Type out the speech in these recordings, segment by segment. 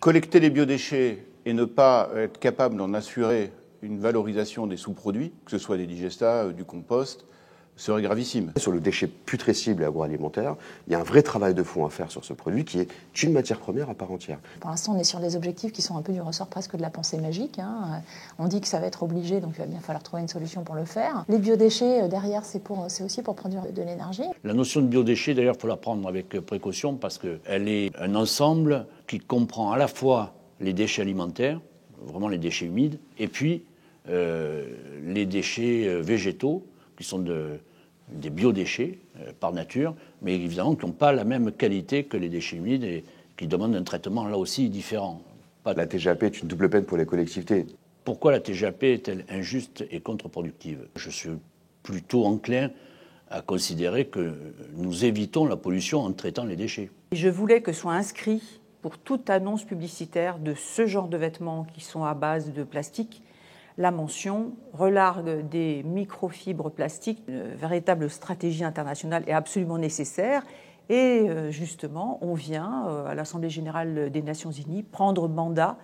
Collecter les biodéchets et ne pas être capable d'en assurer une valorisation des sous-produits, que ce soit des digestats, du compost, serait gravissime. Sur le déchet putrescible agroalimentaire, il y a un vrai travail de fond à faire sur ce produit qui est une matière première à part entière. Pour l'instant, on est sur des objectifs qui sont un peu du ressort presque de la pensée magique. On dit que ça va être obligé, donc il va bien falloir trouver une solution pour le faire. Les biodéchets, derrière, c'est aussi pour produire de l'énergie. La notion de biodéchets, d'ailleurs, il faut la prendre avec précaution parce qu'elle est un ensemble qui comprend à la fois les déchets alimentaires, vraiment les déchets humides, et puis les déchets végétaux, qui sont des biodéchets par nature, mais évidemment qui n'ont pas la même qualité que les déchets humides et qui demandent un traitement là aussi différent. La TGAP est une double peine pour les collectivités. Pourquoi la TGAP est-elle injuste et contre-productive? Je suis plutôt enclin à considérer que nous évitons la pollution en traitant les déchets. Je voulais que soit inscrit pour toute annonce publicitaire de ce genre de vêtements qui sont à base de plastique, la mention relargue des microfibres plastiques. Une véritable stratégie internationale est absolument nécessaire. Et justement, on vient à l'Assemblée générale des Nations unies prendre mandat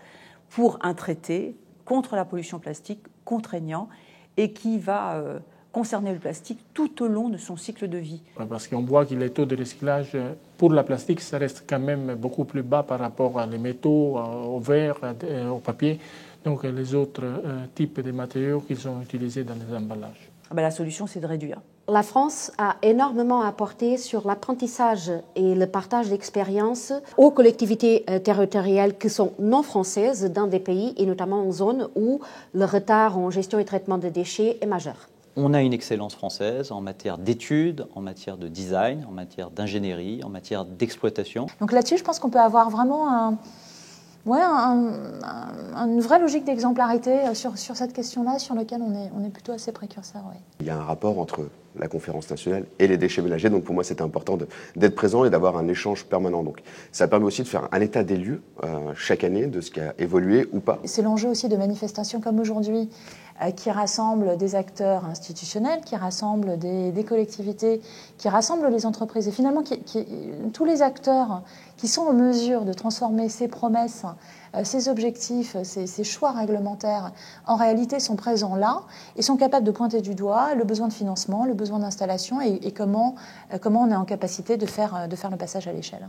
pour un traité contre la pollution plastique contraignant et qui va concerner le plastique tout au long de son cycle de vie. Parce qu'on voit que les taux de recyclage pour la plastique, ça reste quand même beaucoup plus bas par rapport aux métaux, au verre, au papier. Donc les autres types de matériaux qui sont utilisés dans les emballages. La solution, c'est de réduire. La France a énormément apporté sur l'apprentissage et le partage d'expériences aux collectivités territoriales qui sont non françaises dans des pays, et notamment en zones où le retard en gestion et traitement des déchets est majeur. On a une excellence française en matière d'études, en matière de design, en matière d'ingénierie, en matière d'exploitation. Donc là-dessus, je pense qu'on peut avoir vraiment une vraie logique d'exemplarité sur cette question-là, sur laquelle on est plutôt assez précurseur. Oui. Il y a un rapport entre la conférence nationale et les déchets ménagers, donc pour moi c'était important d'être présent et d'avoir un échange permanent. Donc ça permet aussi de faire un état des lieux chaque année de ce qui a évolué ou pas. C'est l'enjeu aussi de manifestations comme aujourd'hui qui rassemblent des acteurs institutionnels, qui rassemblent des collectivités, qui rassemblent les entreprises et finalement tous les acteurs qui sont en mesure de transformer ces promesses, ces objectifs, ces choix réglementaires, en réalité sont présents là et sont capables de pointer du doigt le besoin de financement, le besoin d'installation et comment on est en capacité de faire le passage à l'échelle.